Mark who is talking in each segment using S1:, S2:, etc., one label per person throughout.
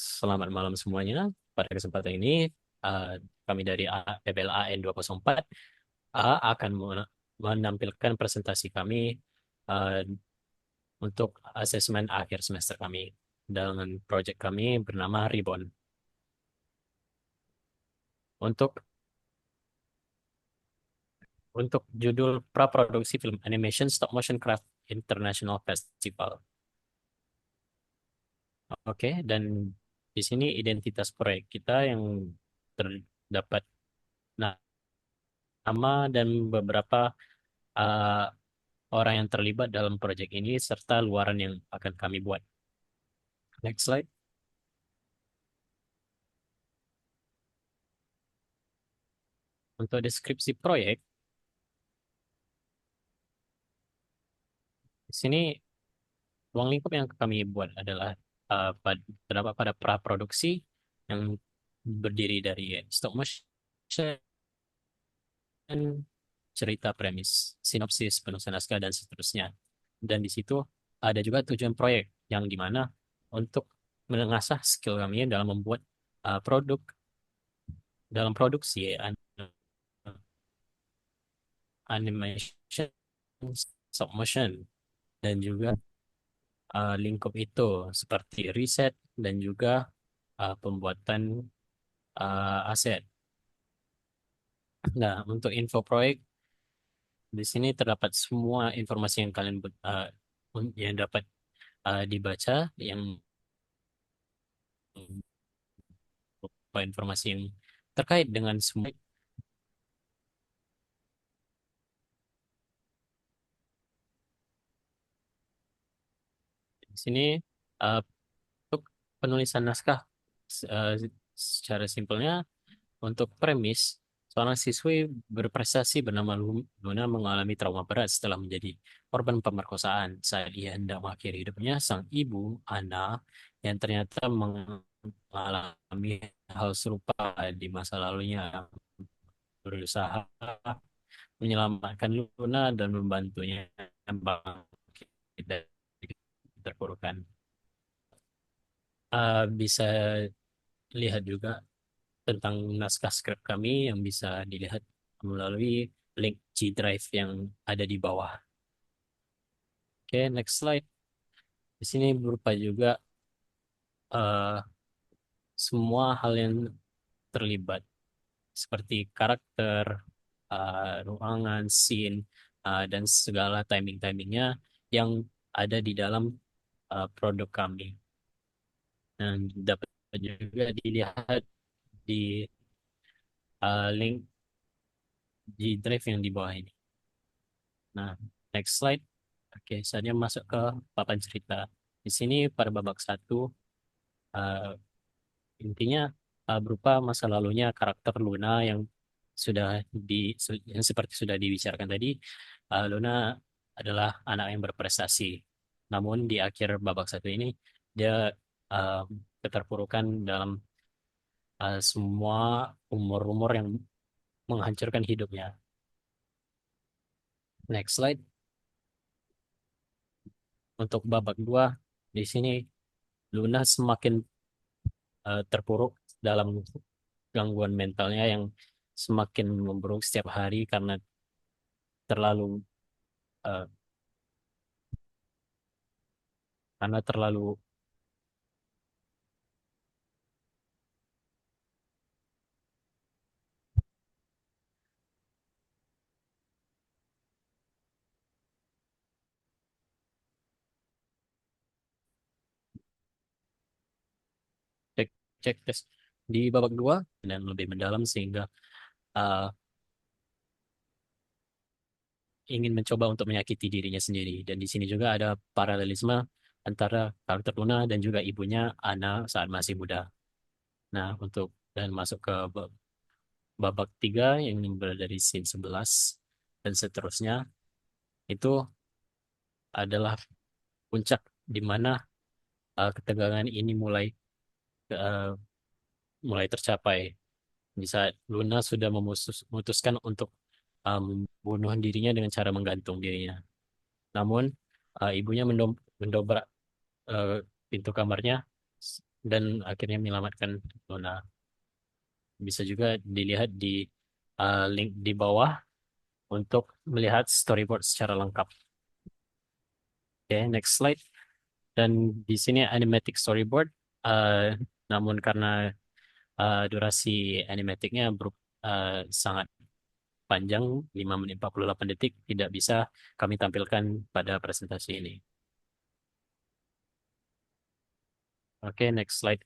S1: Selamat malam semuanya. Pada kesempatan ini, eh, kami dari PBL AN 204 akan menampilkan presentasi kami eh, untuk asesmen akhir semester kami dengan proyek kami bernama Ribbon. Untuk untuk judul praproduksi film animation stop motion craft International Festival. Oke, dan di sini identitas proyek kita yang terdapat nama dan beberapa eh, orang yang terlibat dalam proyek ini serta luaran yang akan kami buat. Next slide. Untuk deskripsi proyek, di sini ruang lingkup yang kami buat adalah terdapat pada praproduksi yang berdiri dari stop motion, cerita premis, sinopsis, penulisan naskah, dan seterusnya. Dan di situ ada juga tujuan proyek yang dimana untuk mengasah skill kami dalam membuat produk dalam produksi animation, stop motion, dan juga lingkup itu seperti riset dan juga pembuatan aset. Nah, untuk info proyek di sini terdapat semua informasi yang kalian yang dapat dibaca, yang berupa informasi yang terkait dengan semua. Di sini uh, untuk penulisan naskah, uh, secara simpelnya. Untuk premis, seorang siswi berprestasi bernama Luna mengalami trauma berat setelah menjadi korban pemerkosaan. Saat ia hendak mengakhiri hidupnya, sang ibu, Ana, yang ternyata mengalami hal serupa di masa lalunya, berusaha menyelamatkan Luna dan membantunya bangkit dari keterpurukan. Bisa lihat juga tentang naskah skrip kami yang bisa dilihat melalui link G Drive yang ada di bawah. Oke, next slide. Di sini berupa juga eh, semua hal yang terlibat seperti karakter, ruangan, scene, dan segala timing-timingnya yang ada di dalam produk kami. Dan dapat juga dilihat di link G Drive yang di bawah ini. Nah, next slide. Oke, saatnya masuk ke papan cerita. Di sini pada babak satu, eh, intinya berupa masa lalunya karakter Luna yang sudah yang seperti sudah dibicarakan tadi. Luna adalah anak yang berprestasi. Namun di akhir babak satu ini dia eh, keterpurukan dalam semua umur-umur yang menghancurkan hidupnya. Next slide. Untuk babak dua, di sini Luna semakin terpuruk dalam gangguan mentalnya yang semakin memburuk setiap hari terlalu eh, karena terlalu cek cek tes di babak dua dan lebih mendalam sehingga eh, ingin mencoba untuk menyakiti dirinya sendiri. Dan di sini juga ada paralelisme antara karakter Luna dan juga ibunya Ana saat masih muda. Nah, dan masuk ke babak tiga yang berada dari scene 11 dan seterusnya, itu adalah puncak di mana ketegangan ini eh, mulai tercapai di saat Luna sudah memutuskan untuk membunuh dirinya dengan cara menggantung dirinya. Namun ibunya mendobrak eh, pintu kamarnya dan akhirnya menyelamatkan Luna. Bisa juga dilihat di link di bawah untuk melihat storyboard secara lengkap. Oke, next slide. Dan di sini animatic storyboard, uh, namun karena durasi animaticnya sangat panjang, 5 menit 48 detik, tidak bisa kami tampilkan pada presentasi ini. Oke, next slide,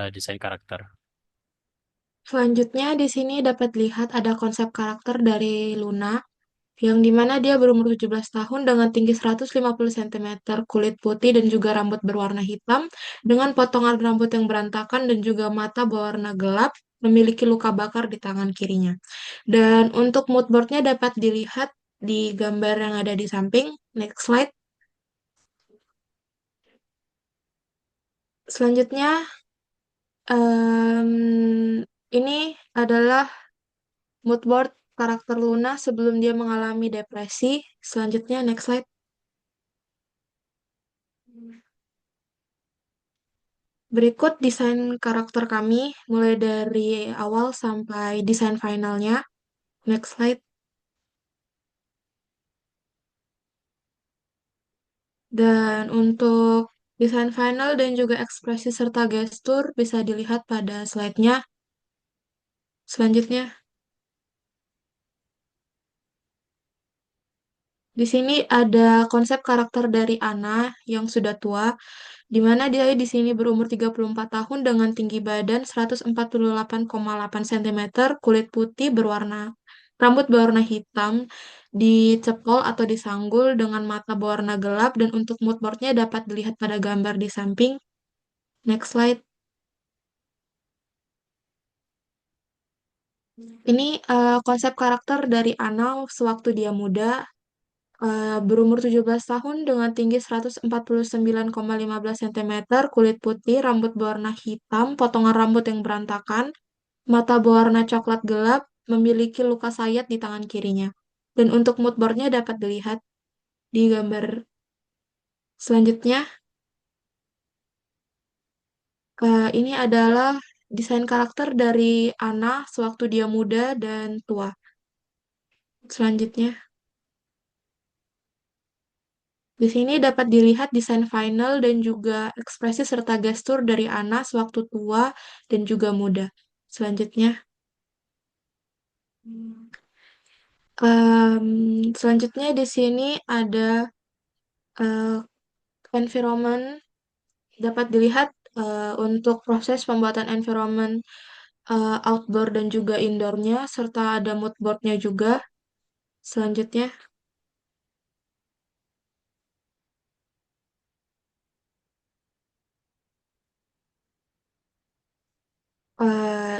S1: desain karakter.
S2: Selanjutnya di sini dapat lihat ada konsep karakter dari Luna, yang dimana dia berumur 17 tahun dengan tinggi 150 cm, kulit putih dan juga rambut berwarna hitam, dengan potongan rambut yang berantakan dan juga mata berwarna gelap, memiliki luka bakar di tangan kirinya. Dan untuk mood boardnya dapat dilihat di gambar yang ada di samping. Next slide. Selanjutnya, ini adalah mood board karakter Luna sebelum dia mengalami depresi. Selanjutnya, next slide. Berikut desain karakter kami, mulai dari awal sampai desain finalnya. Next slide. Dan untuk desain final dan juga ekspresi serta gestur bisa dilihat pada slide-nya. Selanjutnya, di sini ada konsep karakter dari Anna yang sudah tua, di mana dia di sini berumur 34 tahun dengan tinggi badan 148,8 cm, kulit putih rambut berwarna hitam, dicepol atau disanggul dengan mata berwarna gelap, dan untuk mood boardnya dapat dilihat pada gambar di samping. Next slide. Ini konsep karakter dari Anna sewaktu dia muda, berumur 17 tahun dengan tinggi 149,15 cm, kulit putih, rambut berwarna hitam, potongan rambut yang berantakan, mata berwarna coklat gelap, memiliki luka sayat di tangan kirinya. Dan untuk mood boardnya dapat dilihat di gambar selanjutnya. Ini adalah desain karakter dari Anna sewaktu dia muda dan tua. Selanjutnya. Di sini dapat dilihat desain final dan juga ekspresi serta gestur dari Ana sewaktu tua dan juga muda. Selanjutnya, selanjutnya di sini ada eh, environment, dapat dilihat untuk proses pembuatan environment outdoor dan juga indoornya, serta ada mood boardnya juga. Selanjutnya,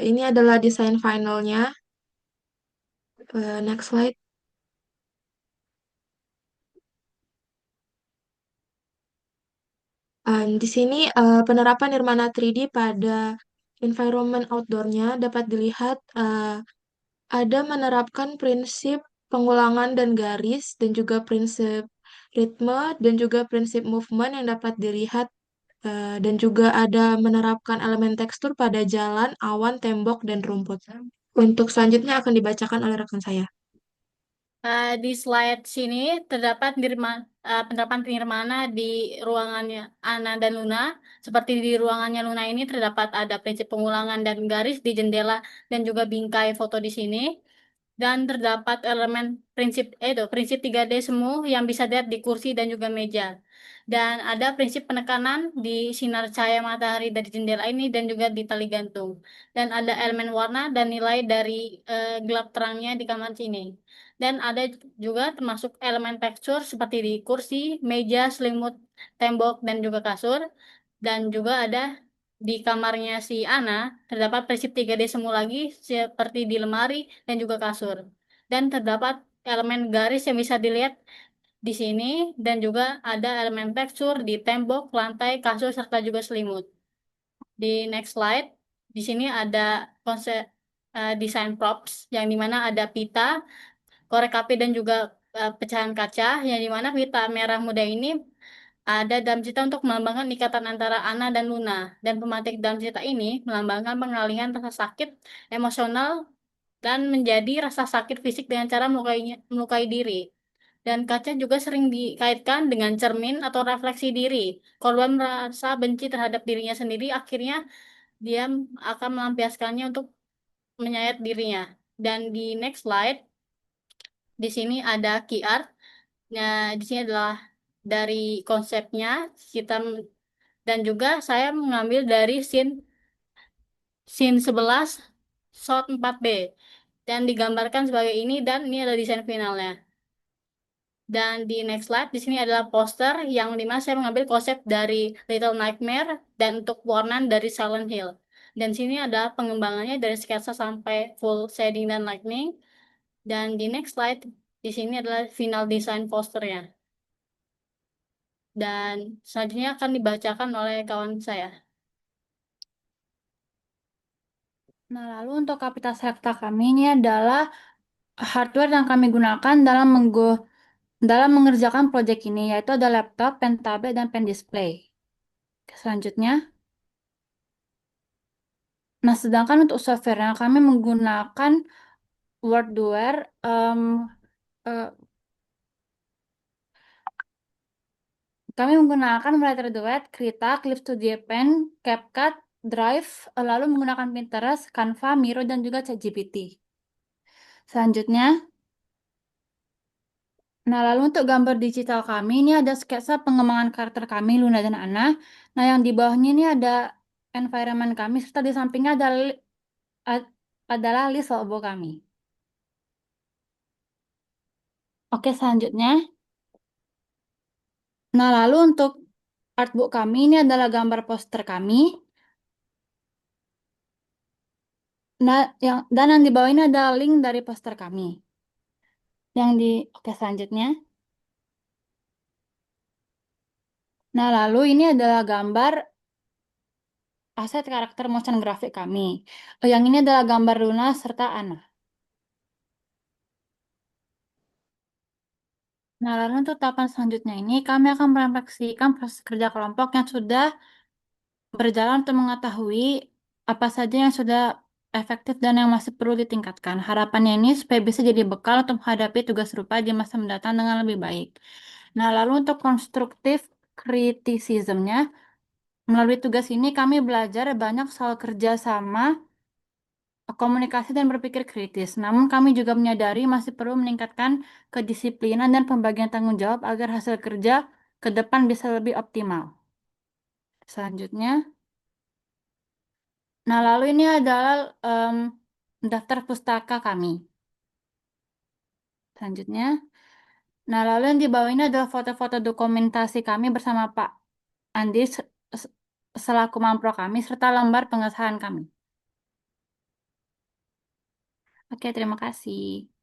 S2: ini adalah desain finalnya. Next slide. Di sini penerapan Nirmana 3D pada environment outdoornya dapat dilihat ada menerapkan prinsip pengulangan dan garis dan juga prinsip ritme dan juga prinsip movement yang dapat dilihat, dan juga ada menerapkan elemen tekstur pada jalan, awan, tembok, dan rumput. Untuk selanjutnya akan dibacakan oleh rekan saya.
S3: Di slide sini terdapat penerapan nirmana di ruangannya Ana dan Luna. Seperti di ruangannya Luna ini terdapat ada prinsip pengulangan dan garis di jendela dan juga bingkai foto di sini. Dan terdapat elemen prinsip 3D semu yang bisa dilihat di kursi dan juga meja. Dan ada prinsip penekanan di sinar cahaya matahari dari jendela ini dan juga di tali gantung. Dan ada elemen warna dan nilai dari gelap terangnya di kamar sini. Dan ada juga termasuk elemen tekstur seperti di kursi, meja, selimut, tembok, dan juga kasur. Dan juga ada di kamarnya si Ana, terdapat prinsip 3D semu lagi seperti di lemari dan juga kasur. Dan terdapat elemen garis yang bisa dilihat di sini dan juga ada elemen tekstur di tembok, lantai, kasur, serta juga selimut. Di next slide, di sini ada konsep desain props yang dimana ada pita, korek api dan juga pecahan kaca yang dimana pita merah muda ini ada dalam cerita untuk melambangkan ikatan antara Anna dan Luna. Dan pematik dalam cerita ini melambangkan pengalihan rasa sakit emosional dan menjadi rasa sakit fisik dengan cara melukai diri. Dan kaca juga sering dikaitkan dengan cermin atau refleksi diri. Korban merasa benci terhadap dirinya sendiri, akhirnya dia akan melampiaskannya untuk menyayat dirinya. Dan di next slide, di sini ada key art. Nah, di sini adalah dari konsepnya kita dan juga saya mengambil dari scene 11 shot 4B dan digambarkan sebagai ini dan ini adalah desain finalnya. Dan di next slide di sini adalah poster yang dimana saya mengambil konsep dari Little Nightmare dan untuk warna dari Silent Hill. Dan sini ada pengembangannya dari sketsa sampai full shading dan lightning. Dan di next slide di sini adalah final design posternya. Dan selanjutnya akan dibacakan oleh kawan saya.
S4: Nah, lalu untuk kapital serta kami ini adalah hardware yang kami gunakan dalam mengerjakan proyek ini, yaitu ada laptop, pen tablet, dan pen display. Selanjutnya, nah sedangkan untuk softwarenya kami menggunakan Wordware, eh, kami menggunakan Writer Duet, Krita, Clip Studio Pen, CapCut, Drive, lalu menggunakan Pinterest, Canva, Miro, dan juga ChatGPT. Selanjutnya, nah, lalu untuk gambar digital kami, ini ada sketsa pengembangan karakter kami, Luna dan Anna. Nah, yang di bawahnya ini ada environment kami, serta di sampingnya adalah list logo kami. Oke, selanjutnya. Nah, lalu untuk artbook kami, ini adalah gambar poster kami. Nah, dan yang di bawah ini ada link dari poster kami. Oke, selanjutnya. Nah, lalu ini adalah gambar aset karakter motion grafik kami. Yang ini adalah gambar Luna serta Anna. Nah, lalu untuk tahapan selanjutnya ini, kami akan merefleksikan proses kerja kelompok yang sudah berjalan untuk mengetahui apa saja yang sudah efektif dan yang masih perlu ditingkatkan. Harapannya ini supaya bisa jadi bekal untuk menghadapi tugas serupa di masa mendatang dengan lebih baik. Nah, lalu untuk konstruktif kritisismnya, melalui tugas ini kami belajar banyak soal kerjasama, komunikasi, dan berpikir kritis. Namun kami juga menyadari masih perlu meningkatkan kedisiplinan dan pembagian tanggung jawab agar hasil kerja ke depan bisa lebih optimal. Selanjutnya, nah lalu ini adalah daftar pustaka kami. Selanjutnya, nah lalu yang di bawah ini adalah foto-foto dokumentasi kami bersama Pak Andi selaku mampro kami serta lembar pengesahan kami. Oke, terima kasih.